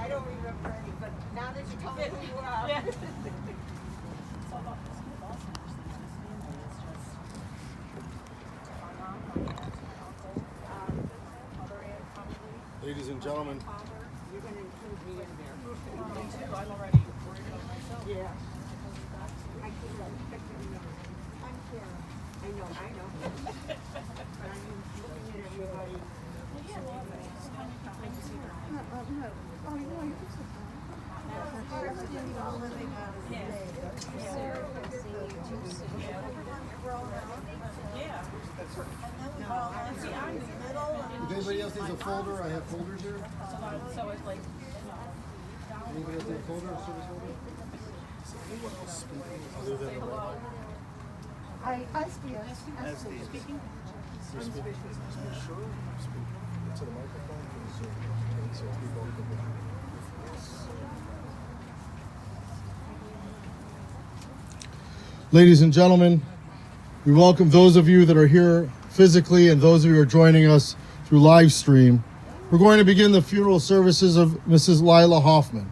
I don't remember any, but now that you tell me who you are. Yeah. Ladies and gentlemen. You're going to include me in there. Me too. I'm already worried about myself. Yeah. I can't remember. I'm Karen. I know. But I'm looking at everybody. Yeah, well, it's kind of nice to see her. No. Oh, you know, you're so Yeah. If anybody else needs a folder, I have folders here. So it's like. Anybody else need a folder, a service folder? Other than the rabbi? I speak. Speaking? Speak to the microphone so people can. Ladies and gentlemen, we welcome those of you that are here physically and those of you who are joining us through live stream. We're going to begin the funeral services of Mrs. Lila Hoffman.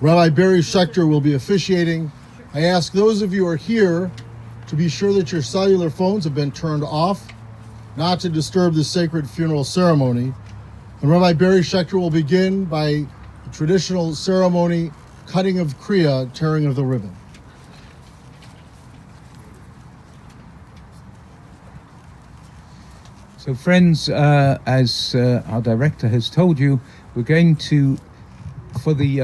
Rabbi Barry Schechter will be officiating. I ask those of you who are here to be sure that your cellular phones have been turned off, not to disturb the sacred funeral ceremony. And Rabbi Barry Schechter will begin by the traditional ceremony, cutting of kriya, tearing of the ribbon. So friends, as our director has told you, we're going to, for the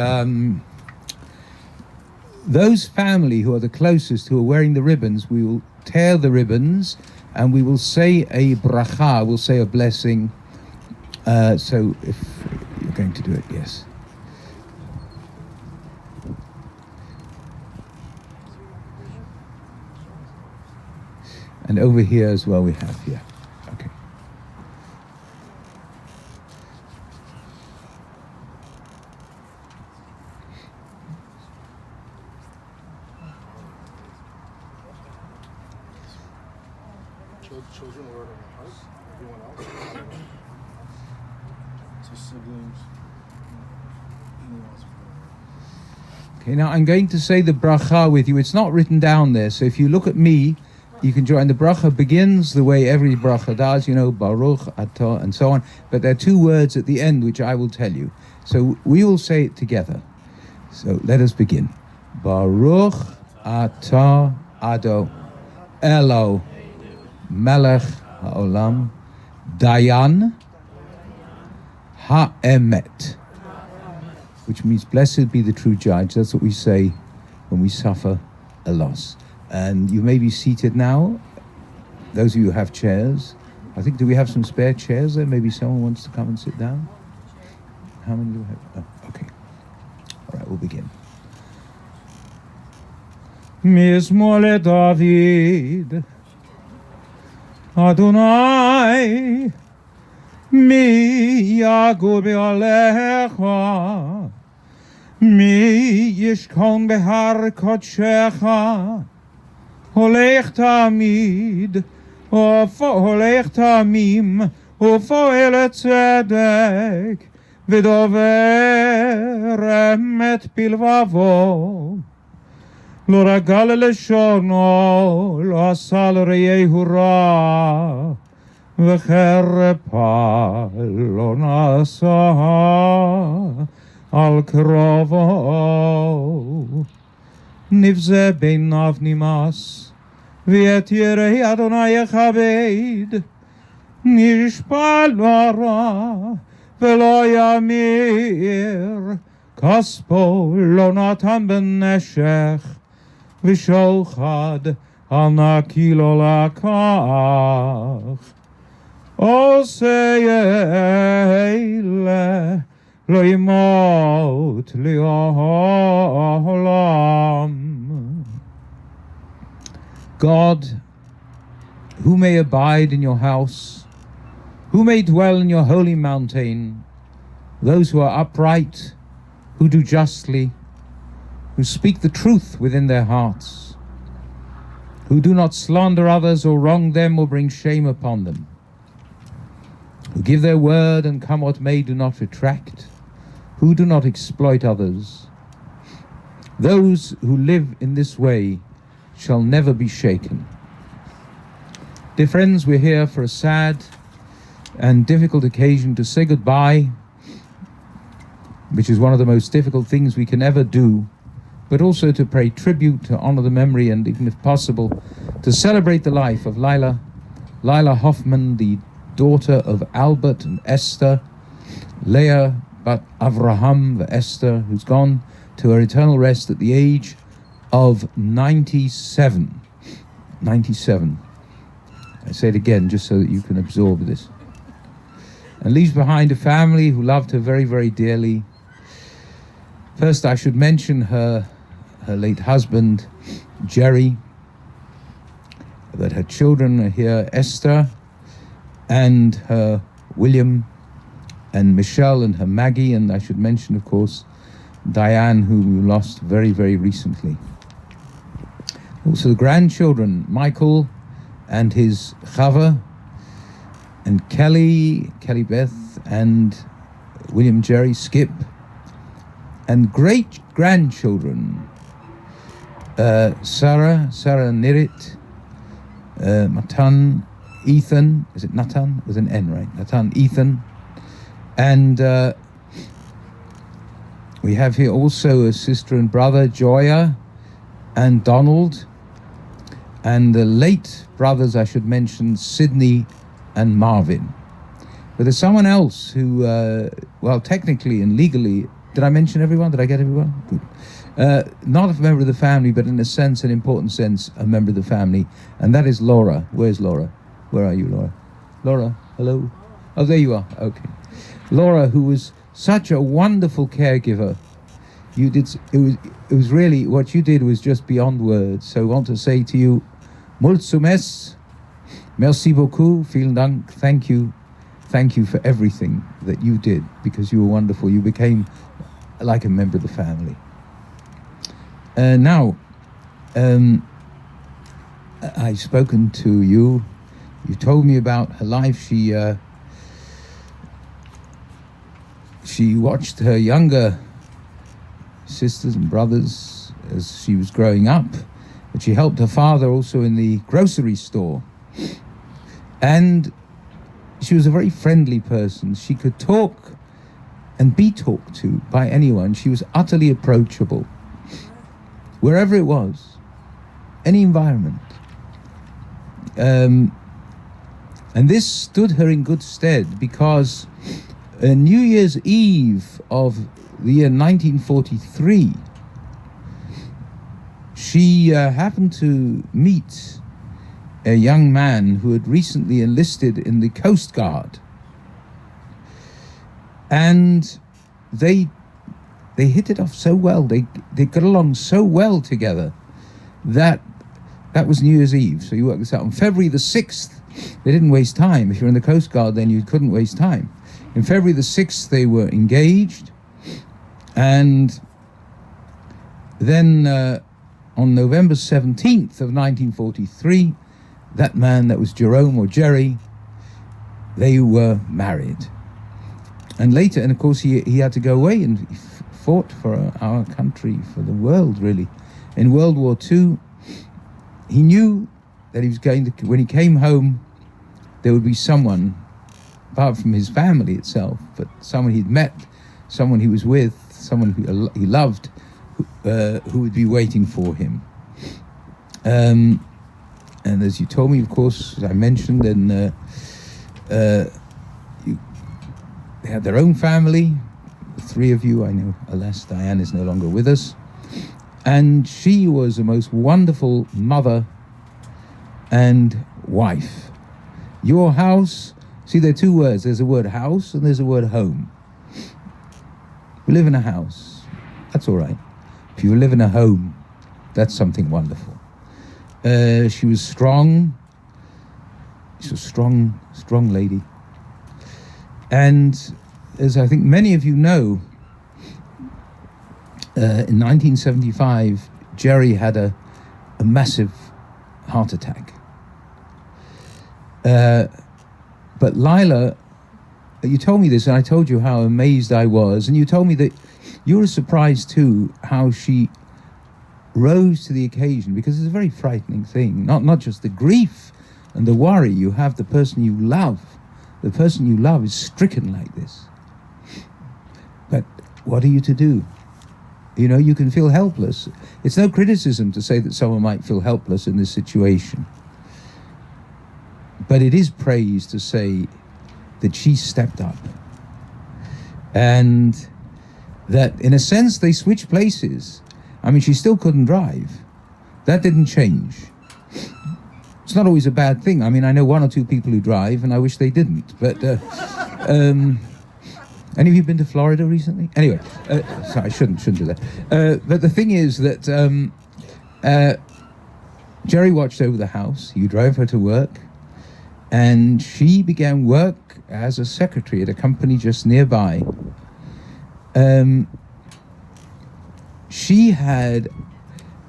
those family who are the closest, who are wearing the ribbons, we will tear the ribbons and we will say a bracha, we'll say a blessing. So if you're going to do it, yes. And over here as well we have, yeah. Okay. Children were in the house, everyone else. So siblings, anyone else. Okay, now I'm going to say the bracha with you. It's not written down there, so if you look at me, you can join. The bracha begins the way every bracha does, you know, Baruch, Atah, and so on. But there are two words at the end which I will tell you. So we will say it together. So let us begin. Baruch Atah Ado Elo Melech HaOlam Dayan HaEmet, which means blessed be the true judge. That's what we say when we suffer a loss. And you may be seated now. Those of you who have chairs. I think, do we have some spare chairs there? Maybe someone wants to come and sit down. How many do we have? Oh, okay. All right, we'll begin. Mizmor David Adonai mi yagor be'alecha mi yishkon behar kodshecha הולך תמיד, הולך תמים, ופועל צדק, ודובר אמת בלבבו. לא רגל לשונו, לא עשה לרעהו רע, וחרפה לא נעשה על קרובו. נבזה בעיניו נמאס, ואת יראי אדוני יכבד. נשפל לא רע, ולא ימיר, כספו לא נתן בנשך, ושוחד אל נקי לא לקח. עושה אלה לא ימות לעולם. God, who may abide in your house, who may dwell in your holy mountain, those who are upright, who do justly, who speak the truth within their hearts, who do not slander others or wrong them or bring shame upon them, who give their word and come what may do not retract, who do not exploit others. Those who live in this way shall never be shaken. Dear friends, we're here for a sad and difficult occasion to say goodbye, which is one of the most difficult things we can ever do, but also to pay tribute, to honor the memory, and even if possible, to celebrate the life of Lila Hoffman, the daughter of Albert and Esther, Leah but Avraham the Esther, who's gone to her eternal rest at the age of 97. 97. I say it again just so that you can absorb this. And leaves behind a family who loved her very, very dearly. First, I should mention her late husband, Jerry, that her children are here, Esther, and her William, and Michelle, and her Maggie, and I should mention, of course, Diane, whom we lost very, very recently. Also the grandchildren, Michael and his Chava, and Kelly Beth, and William Jerry, Skip, and great-grandchildren, Sarah Nirit, Matan, Ethan, is it Natan? With an N, right? Natan, Ethan. And we have here also a sister and brother, Joya and Donald. And the late brothers, I should mention, Sydney and Marvin. But there's someone else who, well, technically and legally, did I mention everyone? Did I get everyone? Good. Not a member of the family, but in a sense, an important sense, a member of the family. And that is Laura. Where's Laura? Where are you, Laura? Laura, hello? Oh, there you are. Okay. Laura, who was such a wonderful caregiver. It was really, what you did was just beyond words. So I want to say to you, mulțumesc, merci beaucoup, vielen Dank, thank you for everything that you did, because you were wonderful. You became like a member of the family. Now, I've spoken to you. You told me about her life. She watched her younger sisters and brothers as she was growing up, but she helped her father also in the grocery store. And she was a very friendly person. She could talk and be talked to by anyone. She was utterly approachable, wherever it was, any environment. And this stood her in good stead, because New Year's Eve of the year 1943, she happened to meet a young man who had recently enlisted in the Coast Guard. And they hit it off so well, they got along so well together, that was New Year's Eve. So you work this out. On February the 6th, they didn't waste time. If you're in the Coast Guard, then you couldn't waste time. In February the 6th, they were engaged. And then on November 17th of 1943, that man, that was Jerome or Jerry, they were married. And later, and of course, he had to go away, and he fought for our country, for the world, really. In World War II, he knew that he was going to, when he came home, there would be someone, apart from his family itself, but someone he'd met, someone he was with, someone who he loved, who would be waiting for him. And as you told me, of course, as I mentioned, and they had their own family, the three of you. I know, alas, Diane is no longer with us. And she was a most wonderful mother and wife. Your house, see, there are two words. There's a word house and there's a word home. We live in a house. That's all right. If you live in a home, that's something wonderful. She was strong. She was a strong lady. And as I think many of you know, in 1975, Jerry had a massive heart attack. But Lila you told me this, and I told you how amazed I was, and you told me that you were surprised too how she rose to the occasion, because it's a very frightening thing. Not just the grief and the worry. You have the person you love. The person you love is stricken like this. But what are you to do? You know, you can feel helpless. It's no criticism to say that someone might feel helpless in this situation. But it is praise to say that she stepped up. And that, in a sense, they switched places. I mean, she still couldn't drive. That didn't change. It's not always a bad thing. I mean, I know one or two people who drive, and I wish they didn't. But any of you been to Florida recently? Anyway, sorry, I shouldn't do that. But the thing is that Jerry watched over the house. He drove her to work, and she began work as a secretary at a company just nearby. She had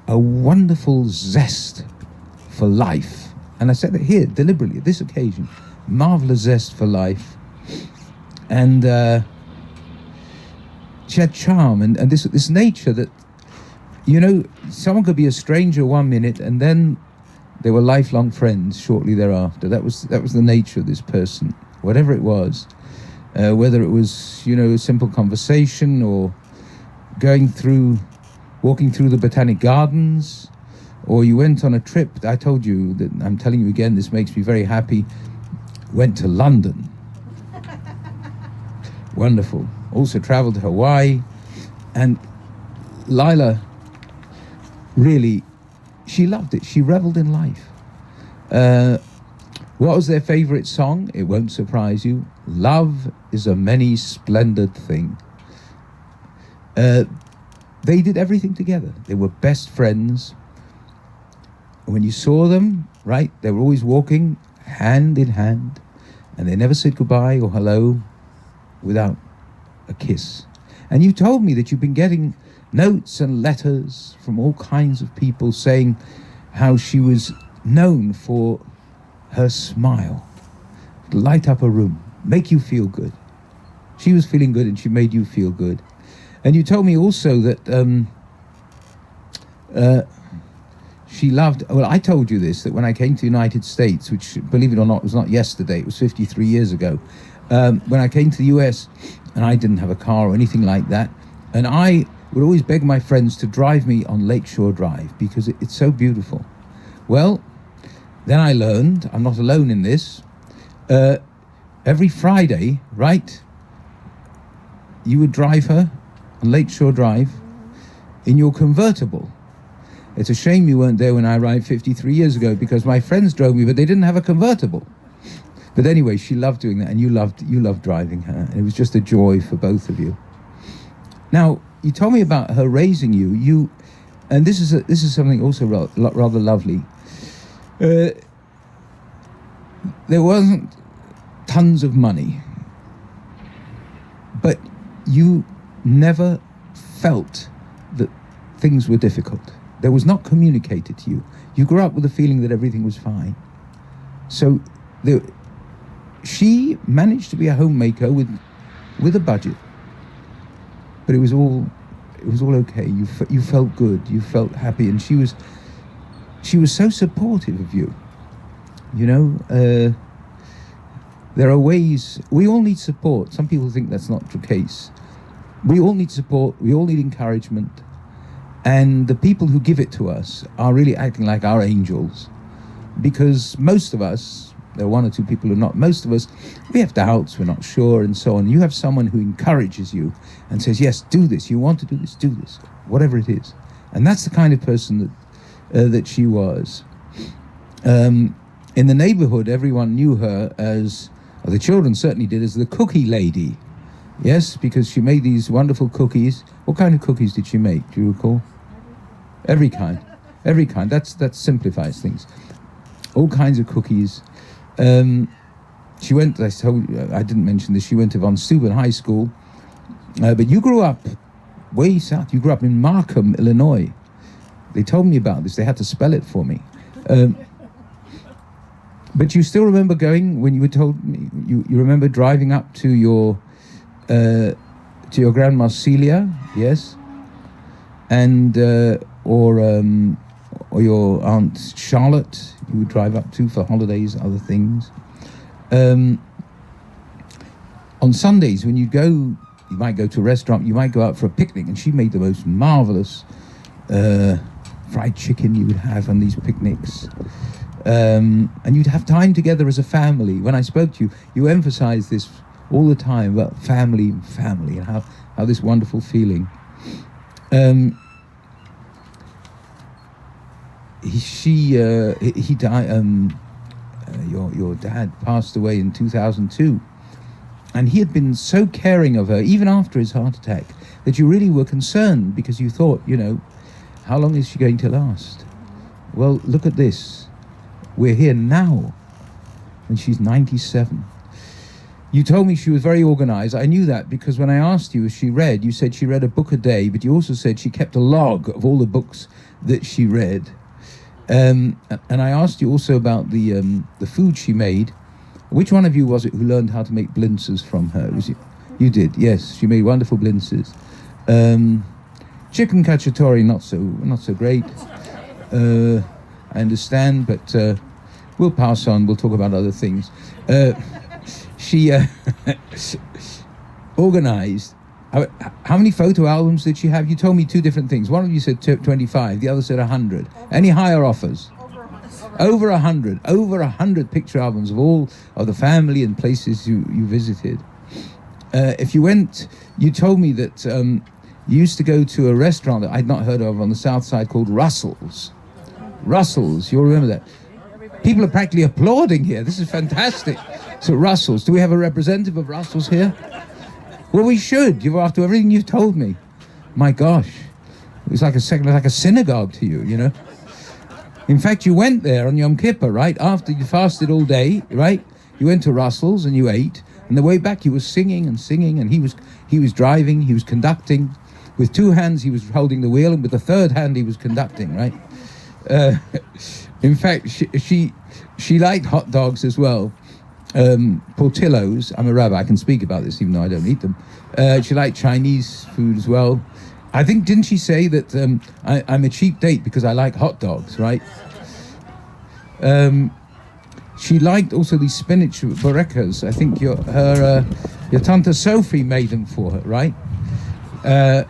a wonderful zest for life. And I said that here, deliberately, at this occasion. Marvelous zest for life. And she had charm and this nature that, you know, someone could be a stranger 1 minute and then they were lifelong friends shortly thereafter. That was the nature of this person, whatever it was. Whether it was, you know, a simple conversation or walking through the Botanic Gardens, or you went on a trip. I told you that, I'm telling you again, this makes me very happy. Went to London. Wonderful. Also traveled to Hawaii. And Lila, really, she loved it. She reveled in life. What was their favorite song? It won't surprise you. Love is a many splendid thing. They did everything together. They were best friends. When you saw them, right, they were always walking hand in hand, and they never said goodbye or hello without a kiss. And you told me that you've been getting notes and letters from all kinds of people saying how she was known for her smile. Light up a room, make you feel good. She was feeling good and she made you feel good. And you told me also that she loved, well, I told you this, that when I came to the United States, which, believe it or not, was not yesterday, it was 53 years ago, when I came to the US, and I didn't have a car or anything like that, and I would always beg my friends to drive me on Lakeshore Drive, because it's so beautiful. Well, then I learned, I'm not alone in this, every Friday, right, you would drive her on Lakeshore Drive in your convertible. It's a shame you weren't there when I arrived 53 years ago, because my friends drove me, but they didn't have a convertible. But anyway, she loved doing that, and you loved driving her, and it was just a joy for both of you. Now, you told me about her raising you. And this is something also rather lovely. There wasn't tons of money, but you never felt that things were difficult. That was not communicated to you. You grew up with the feeling that everything was fine. So she managed to be a homemaker with a budget, but it was all okay. You felt good. You felt happy, and she was so supportive of you. You know, there are ways. We all need support. Some people think that's not the case. We all need support. We all need encouragement. And the people who give it to us are really acting like our angels. Because most of us, there are one or two people who are not, most of us, we have doubts, we're not sure, and so on. You have someone who encourages you and says, yes, do this. You want to do this, whatever it is. And that's the kind of person that she was. In the neighborhood, everyone knew her as, or the children certainly did, as the cookie lady. Yes, because she made these wonderful cookies. What kind of cookies did she make? Do you recall? Every kind. That simplifies things. All kinds of cookies. She went, I told you, I didn't mention this, she went to von Steuben High School. But you grew up way south. You grew up in Marcum, Illinois. They told me about this. They had to spell it for me. But you still remember going when you were told me, you remember driving up to your grandma Celia, yes, and or your aunt Charlotte, you would drive up to for holidays, other things. On Sundays when you go, you might go to a restaurant, you might go out for a picnic, and she made the most marvelous fried chicken you would have on these picnics. And you'd have time together as a family. When I spoke to you, you emphasized this all the time about family, and how this wonderful feeling. He died. Your dad passed away in 2002, and he had been so caring of her, even after his heart attack, that you really were concerned because you thought, how long is she going to last? Well, look at this. We're here now, and she's 97. You told me she was very organized. I knew that because when I asked you if she read, you said she read a book a day, but you also said she kept a log of all the books that she read. And I asked you also about the food she made. Which one of you was it who learned how to make blintzes from her? Was it? You did, yes. She made wonderful blintzes. Chicken cacciatore, not so great. I understand, but we'll pass on. We'll talk about other things. She organized. How many photo albums did she have? You told me two different things. One of you said 25, the other said 100. Any higher offers? Over 100. Over 100 picture albums of all of the family and places you visited. If you went, you told me that you used to go to a restaurant that I'd not heard of on the south side called Russell's. Russell's, you'll remember that. People are practically applauding here. This is fantastic. So Russell's, do we have a representative of Russell's here? Well, we should. After everything you've told me, my gosh, it was like a synagogue to you. In fact, you went there on Yom Kippur, right? After you fasted all day, right? You went to Russell's and you ate. And the way back, he was singing, and he was driving, he was conducting. With two hands, he was holding the wheel, and with the third hand, he was conducting, right? In fact, she liked hot dogs as well. Portillos. I'm a rabbi. I can speak about this even though I don't eat them. She liked Chinese food as well. I think, didn't she say that I'm a cheap date because I like hot dogs, right? She liked also these spinach barekas. I think your Tante Sophie made them for her, right? And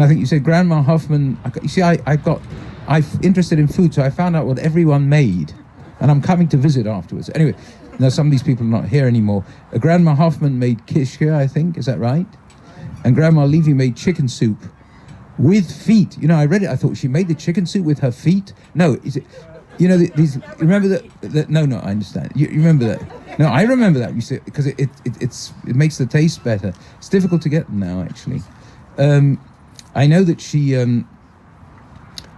I think you said Grandma Hoffman. You see, I'm interested in food, so I found out what everyone made, and I'm coming to visit afterwards. Anyway. Now, some of these people are not here anymore. Grandma Hoffman made kishka, I think. Is that right? And Grandma Levy made chicken soup with feet. I read it. I thought she made the chicken soup with her feet. No, is it? These. Remember that? No, I understand. You remember that? No, I remember that. You said because it makes the taste better. It's difficult to get them now, actually. I know that she,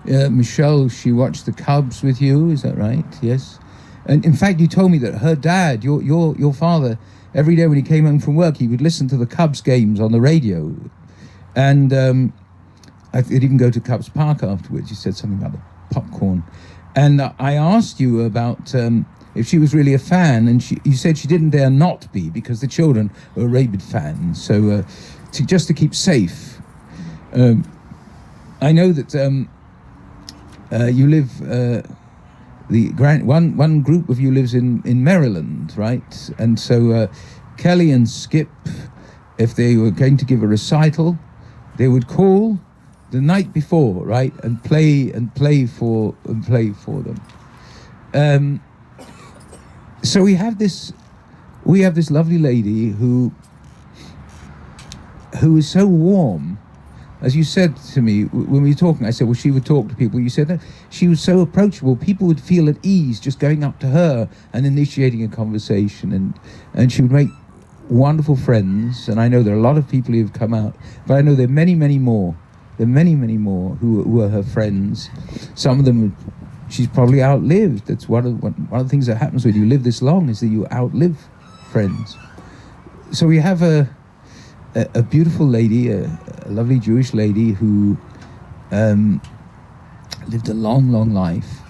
Michelle, she watched the Cubs with you. Is that right? Yes. And in fact, you told me that her dad, your father, every day when he came home from work, he would listen to the Cubs games on the radio. And I did even go to Cubs Park afterwards. You said something about the popcorn. And I asked you about if she was really a fan, and you said she didn't dare not be because the children were rabid fans. So just to keep safe. I know that you live... one group of you lives in Maryland, right? And so Kelly and Skip, if they were going to give a recital, they would call the night before, right, and play for them. So we have this lovely lady who is so warm. As you said to me when we were talking, I said, well, she would talk to people. You said that she was so approachable. People would feel at ease just going up to her and initiating a conversation. And she would make wonderful friends. And I know there are a lot of people who have come out. But I know there are many, many more. There are many, many more who are her friends. Some of them she's probably outlived. That's one of the things that happens when you live this long is that you outlive friends. So we have a beautiful lady, a lovely Jewish lady who lived a long, long life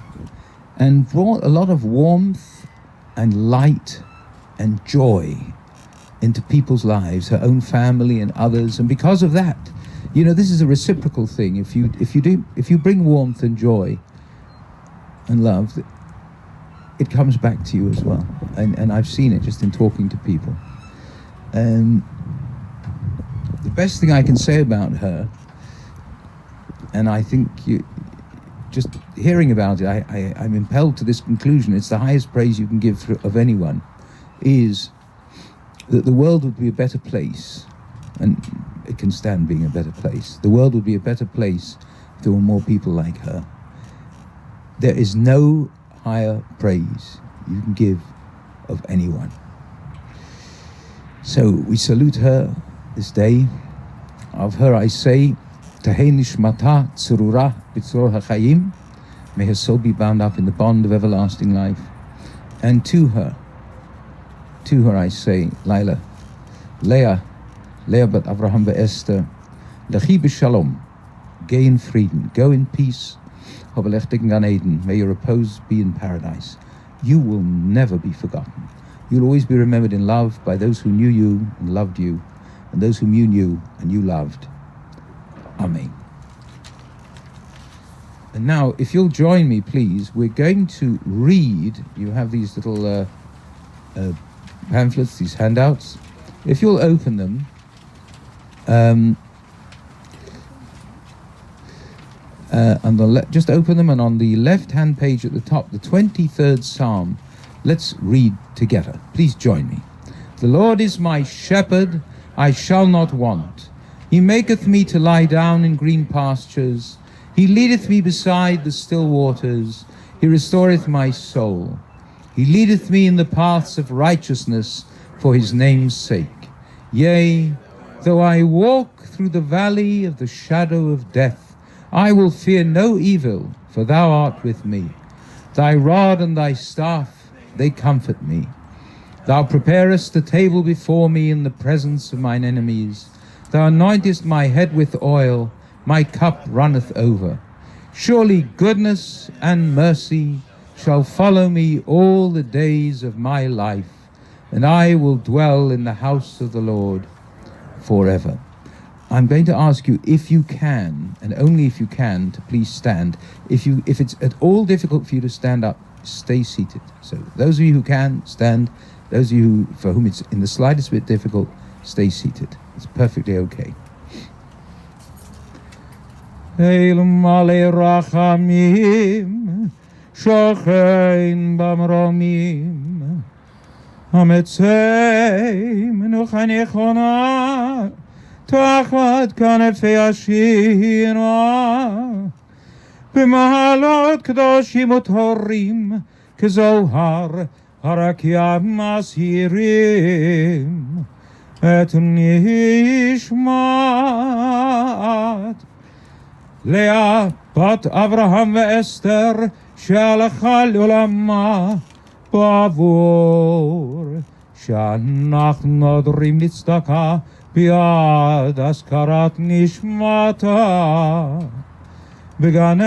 and brought a lot of warmth and light and joy into people's lives, her own family and others. And because of that, you know, this is a reciprocal thing. If you bring warmth and joy and love, it comes back to you as well. And I've seen it just in talking to people. And the best thing I can say about her, and I think you just hearing about it, I'm impelled to this conclusion, it's the highest praise you can give of anyone, is that the world would be a better place, and it can stand being a better place. The world would be a better place if there were more people like her. There is no higher praise you can give of anyone. So we salute her this day. Of her I say, Tahei nishmata tzurura b'tzor ha'chayim. May her soul be bound up in the bond of everlasting life. And to her I say, Lila, Leah but Abraham and Esther, Lechi b'shalom, geh in Frieden, go in peace, Hovelech in Gan Eden, may your repose be in paradise. You will never be forgotten. You'll always be remembered in love by those who knew you and loved you, and those whom you knew and you loved. Amen. And now, if you'll join me, please, we're going to read. You have these little pamphlets, these handouts. If you'll open them, just open them, and on the left-hand page at the top, the 23rd Psalm, let's read together. Please join me. The Lord is my shepherd, I shall not want. He maketh me to lie down in green pastures. He leadeth me beside the still waters. He restoreth my soul. He leadeth me in the paths of righteousness for his name's sake. Yea, though I walk through the valley of the shadow of death, I will fear no evil, for thou art with me. Thy rod and thy staff, they comfort me. Thou preparest the table before me in the presence of mine enemies. Thou anointest my head with oil, my cup runneth over. Surely goodness and mercy shall follow me all the days of my life, and I will dwell in the house of the Lord forever. I'm going to ask you, if you can, and only if you can, to please stand. If it's at all difficult for you to stand up, stay seated. So those of you who can, stand. Those of you for whom it's in the slightest bit difficult, stay seated. It's perfectly okay. Hail Male Rachamim, Shochein Bamromim, Hametzei Menuchani Chona, Tachat Kanefei Ashira, B'mahalot Kedoshim Utorim, Kezohar, Harakiam Asirim, Et Nishmat Leah bat Abraham Esther שהלכה לעולמה בעבור שאנחנו נודרים לצדקה ביד הזכרת נשמתה בגן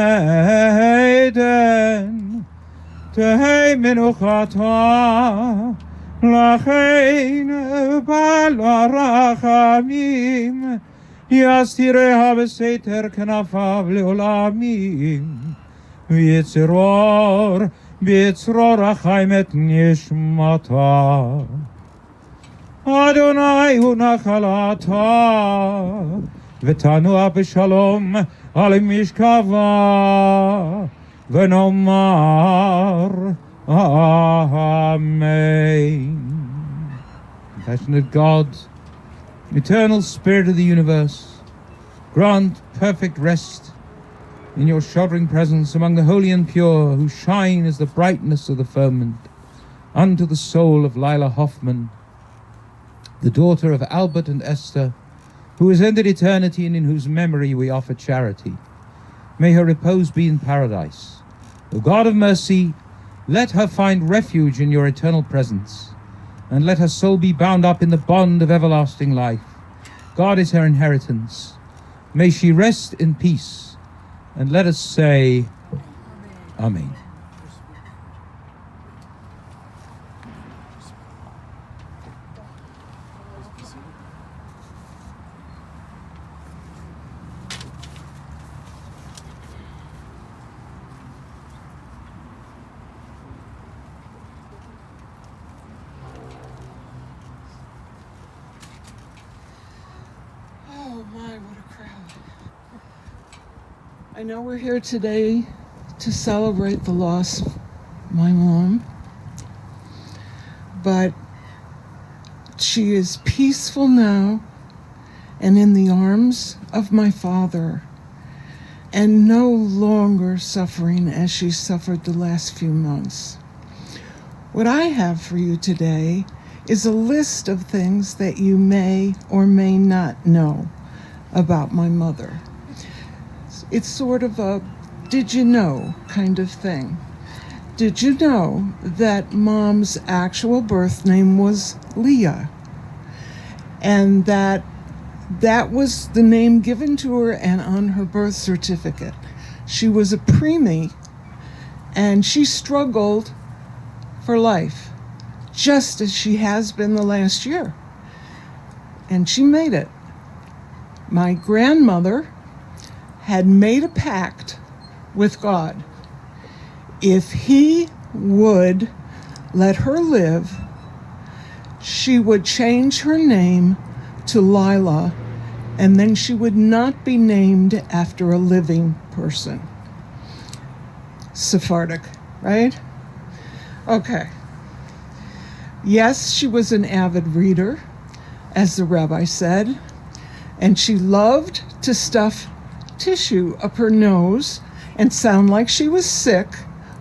עדן תהי מנוחתה לכן בעל הרחמים יסתיריה בסתר כנפיו לעולמים ויצרור החיים את נשמתה אדוני הוא נחלתה ותנוע בשלום על משכבה ונאמר Amen. Compassionate God, eternal Spirit of the universe, grant perfect rest in your sheltering presence among the holy and pure who shine as the brightness of the firmament unto the soul of Lila Hoffman, the daughter of Albert and Esther, who has entered eternity and in whose memory we offer charity. May her repose be in paradise. O God of mercy, let her find refuge in your eternal presence, and let her soul be bound up in the bond of everlasting life. God is her inheritance. May she rest in peace, and let us say, Amen. I know we're here today to celebrate the loss of my mom, but she is peaceful now and in the arms of my father, and no longer suffering as she suffered the last few months. What I have for you today is a list of things that you may or may not know about my mother. It's sort of a did you know kind of thing. Did you know that Mom's actual birth name was Leah? And that was the name given to her and on her birth certificate. She was a preemie and she struggled for life, just as she has been the last year. And she made it. My grandmother had made a pact with God. If he would let her live, she would change her name to Lila, and then she would not be named after a living person. Sephardic, right? Okay. Yes, she was an avid reader, as the rabbi said, and she loved to stuff tissue up her nose and sound like she was sick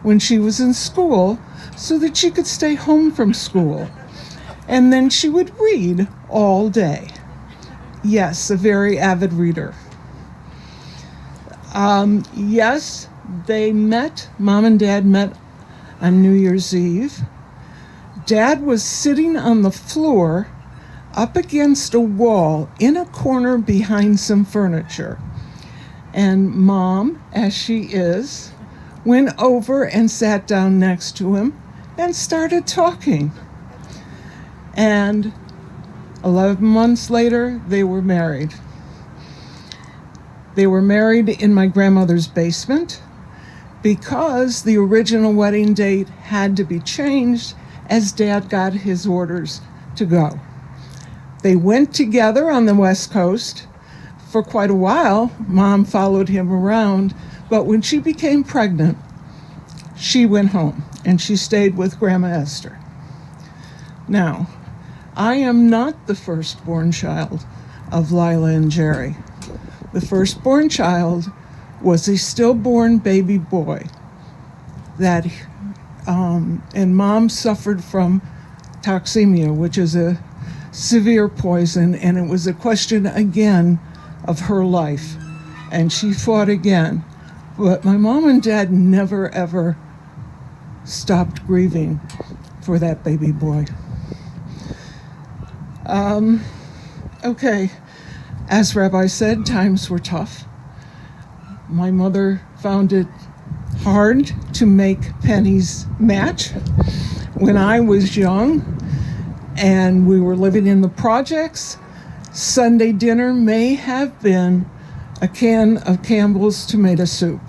when she was in school so that she could stay home from school. And then she would read all day. Yes, a very avid reader. Yes, Mom and Dad met on New Year's Eve. Dad was sitting on the floor up against a wall in a corner behind some furniture. And Mom, as she is, went over and sat down next to him and started talking. And 11 months later, they were married. They were married in my grandmother's basement because the original wedding date had to be changed as Dad got his orders to go. They went together on the West Coast for quite a while. Mom followed him around, but when she became pregnant, she went home and she stayed with Grandma Esther. Now, I am not the firstborn child of Lila and Jerry. The firstborn child was a stillborn baby boy and Mom suffered from toxemia, which is a severe poison, and it was a question again of her life, and she fought again. But my mom and dad never ever stopped grieving for that baby boy. Okay, as Rabbi said, times were tough. My mother found it hard to make pennies match when I was young and we were living in the projects. Sunday dinner may have been a can of Campbell's tomato soup.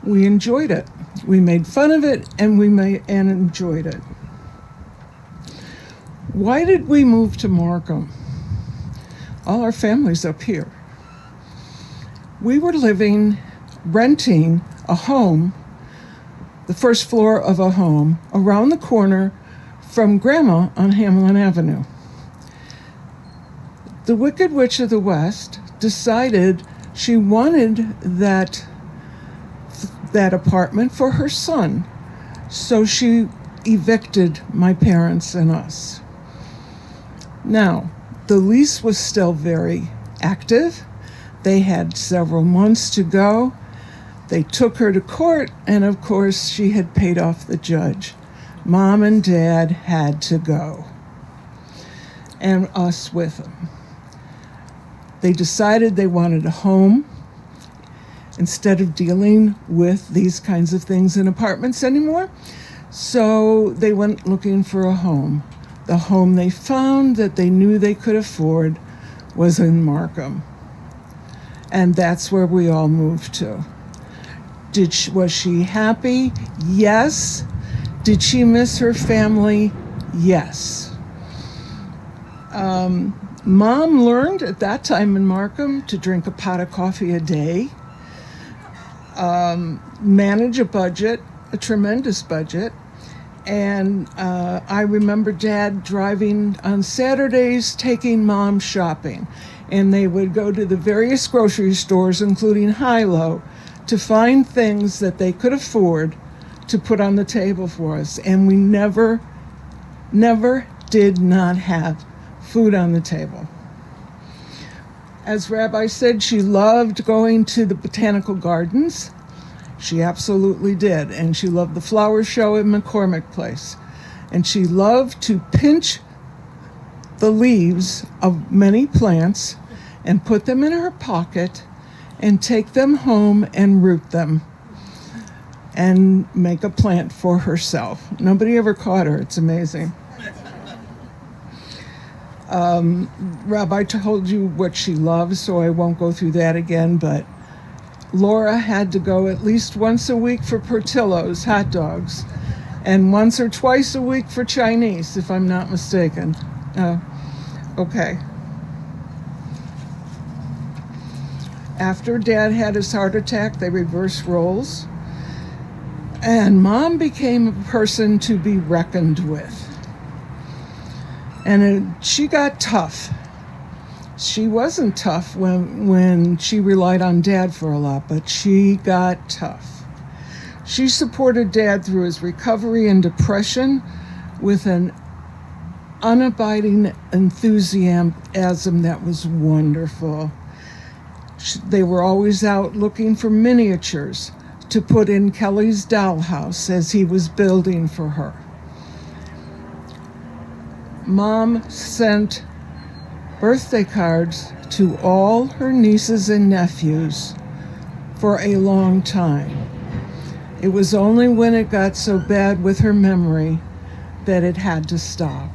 We enjoyed it. We made fun of it and enjoyed it. Why did we move to Marcum? All our family's up here. We were renting a home, the first floor of a home, around the corner from Grandma on Hamlin Avenue. The Wicked Witch of the West decided she wanted that apartment for her son, so she evicted my parents and us. Now, the lease was still very active. They had several months to go. They took her to court, and of course, she had paid off the judge. Mom and Dad had to go, and us with them. They decided they wanted a home instead of dealing with these kinds of things in apartments anymore. So they went looking for a home. The home they found that they knew they could afford was in Marcum. And that's where we all moved to. Was she happy? Yes. Did she miss her family? Yes. Mom learned at that time in Marcum to drink a pot of coffee a day. manage a budget, a tremendous budget. And I remember Dad driving on Saturdays, taking Mom shopping. And they would go to the various grocery stores, including Hilo, to find things that they could afford to put on the table for us. And we never did not have food on the table. As Rabbi said, she loved going to the botanical gardens. She absolutely did. And she loved the flower show at McCormick Place. And she loved to pinch the leaves of many plants and put them in her pocket and take them home and root them and make a plant for herself. Nobody ever caught her. It's amazing. Rabbi told you what she loves, so I won't go through that again, but Laura had to go at least once a week for Portillo's hot dogs and once or twice a week for Chinese, if I'm not mistaken. Okay. After Dad had his heart attack, they reversed roles, and Mom became a person to be reckoned with. And she got tough. She wasn't tough when she relied on Dad for a lot, but she got tough. She supported Dad through his recovery and depression with an unabiding enthusiasm that was wonderful. They were always out looking for miniatures to put in Kelly's dollhouse as he was building for her. Mom sent birthday cards to all her nieces and nephews for a long time. It was only when it got so bad with her memory that it had to stop.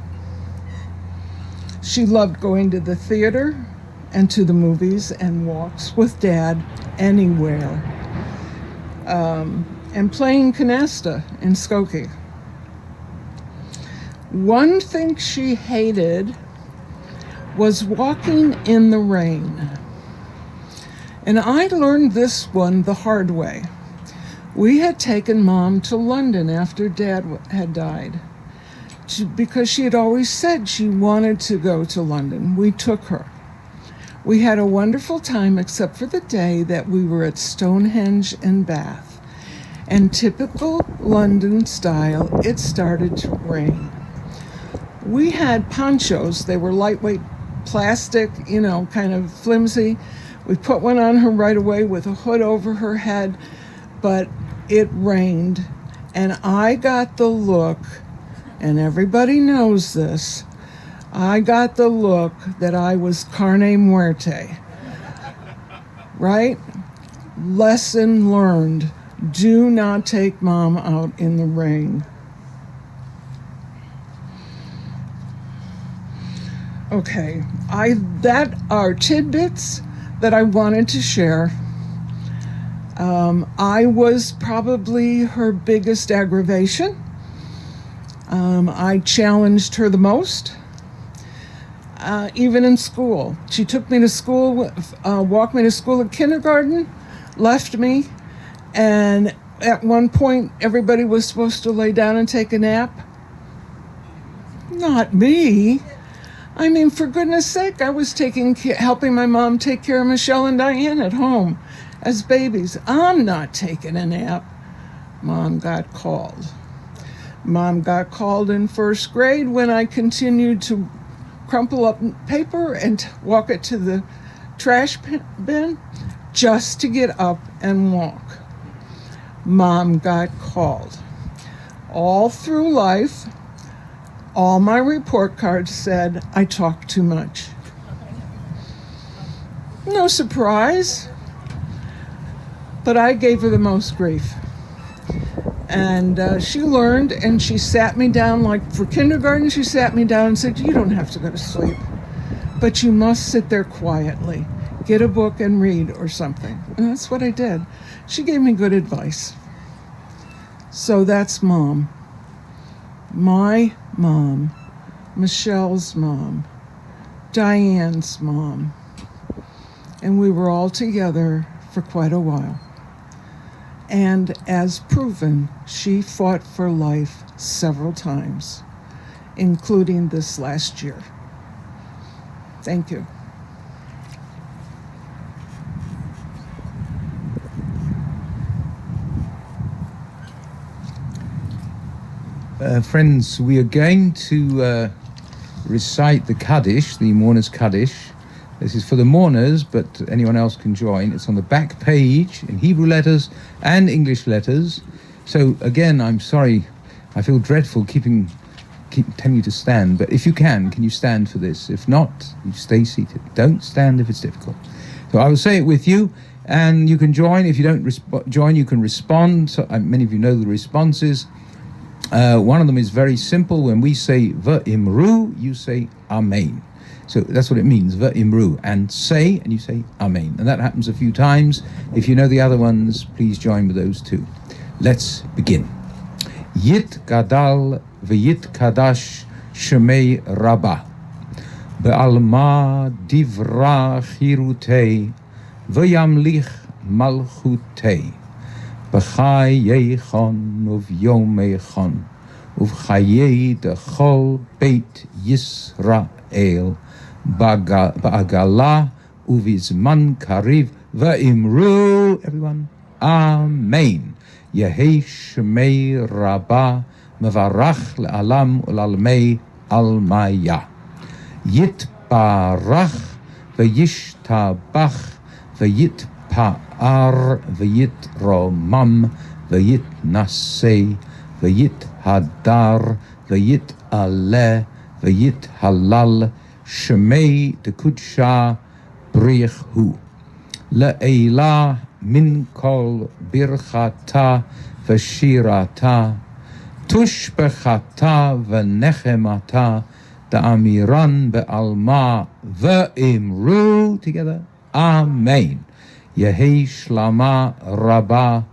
She loved going to the theater and to the movies and walks with Dad anywhere, and playing canasta in Skokie. One thing she hated was walking in the rain. And I learned this one the hard way. We had taken Mom to London after Dad had died because she had always said she wanted to go to London. We took her. We had a wonderful time except for the day that we were at Stonehenge and Bath. And typical London style, it started to rain. We had ponchos. They were lightweight plastic, kind of flimsy. We put one on her right away with a hood over her head, but it rained. And I got the look, and everybody knows this, I got the look that I was carne muerte. Right? Lesson learned. Do not take Mom out in the rain. Okay, that are tidbits that I wanted to share. I was probably her biggest aggravation. I challenged her the most, even in school. She took me to school, walked me to school at kindergarten, left me, and at one point everybody was supposed to lay down and take a nap. Not me. I mean, for goodness sake, I was helping my mom take care of Michelle and Diane at home as babies. I'm not taking a nap. Mom got called. Mom got called in first grade when I continued to crumple up paper and walk it to the trash bin just to get up and walk. Mom got called. All through life, all my report cards said I talk too much. No surprise, but I gave her the most grief. And she learned, and she sat me down, like for kindergarten, she sat me down and said, you don't have to go to sleep, but you must sit there quietly. Get a book and read or something. And that's what I did. She gave me good advice. So that's Mom. My mom, Michelle's mom, Diane's mom, and we were all together for quite a while. And as proven, she fought for life several times, including this last year. Thank you. Friends, we are going to recite the Kaddish, the Mourners Kaddish. This is for the mourners, but anyone else can join. It's on the back page in Hebrew letters and English letters. So again, I'm sorry, I feel dreadful keep telling you to stand, but if you can you stand for this? If not, you stay seated. Don't stand if it's difficult. So I will say it with you, and you can join. If you don't join, you can respond. So, many of you know the responses. One of them is very simple. When we say V'imru, you say Amen. So that's what it means, V'imru. And say, and you say Amen. And that happens a few times. If you know the other ones, please join with those two. Let's begin. Yit gadal v'yit kadash shemei rabba. Be'alma divra chirutei v'yamlich malchutei. B'chayeichon uv'yomeichon uv'chayei dechol beit Yisrael ba'agala uv'izman kariv v'imru. Everyone, Amen. Yehei shemei rabba mevarach le'alam u'lalmei almaya. Yitbarach v'yishtabach v'yitpa'ar v'yitromam v'yitnasei v'yithadar v'yit'aleh v'yithalal shemei dekudsha brichu le'elah min kol birchata v'shirata tushbechata v'nechemata da'amiran be'alma v'imru. Together, Amen. Yehei shlama rabba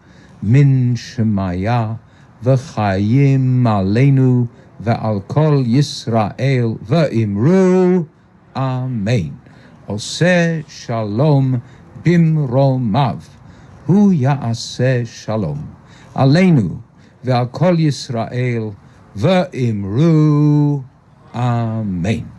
min shemaya v'chayim aleinu ve'al kol Yisrael v'imru. Amen. Oseh shalom bimromav hu ya'aseh shalom aleinu ve'al kol Yisrael v'imru. Amen.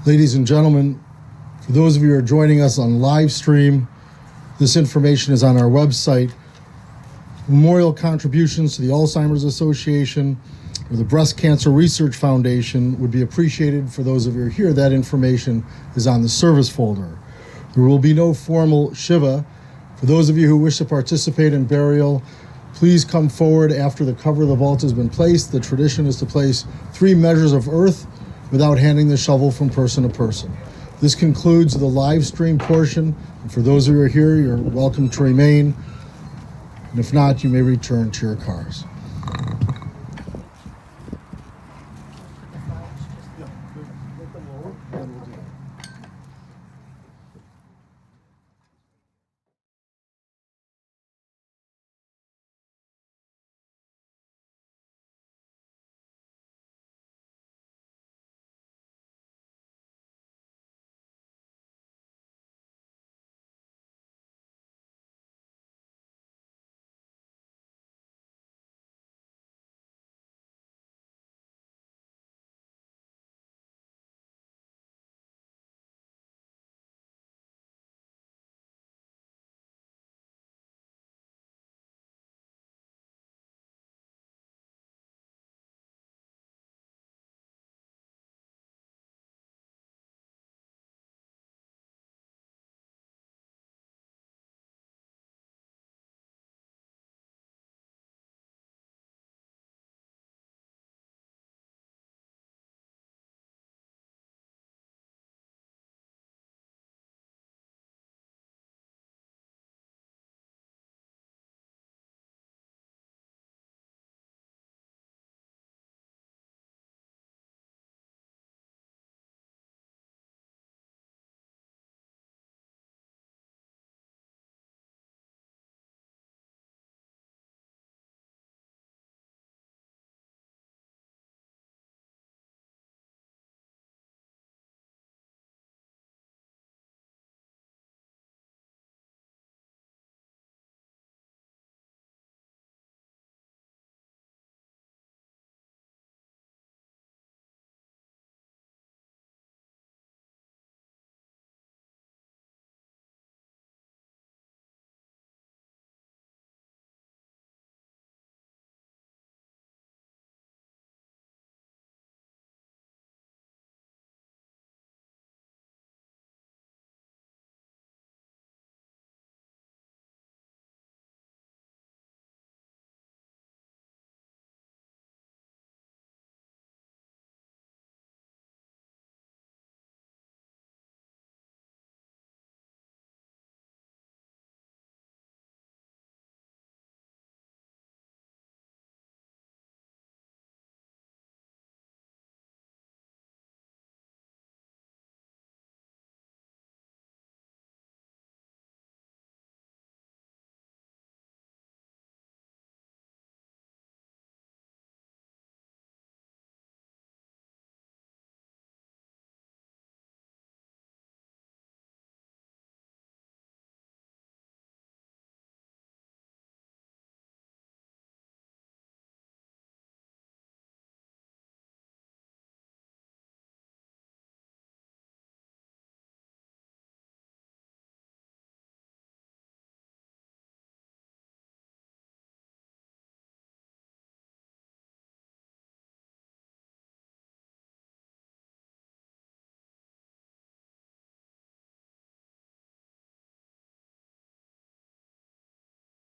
Ladies and gentlemen, for those of you who are joining us on live stream, this information is on our website. Memorial contributions to the Alzheimer's Association or the Breast Cancer Research Foundation would be appreciated. For those of you who are here, that information is on the service folder. There will be no formal Shiva. For those of you who wish to participate in burial, please come forward after the cover of the vault has been placed. The tradition is to place 3 measures of earth without handing the shovel from person to person. This concludes the live stream portion. And for those of you who are here, you're welcome to remain. And if not, you may return to your cars.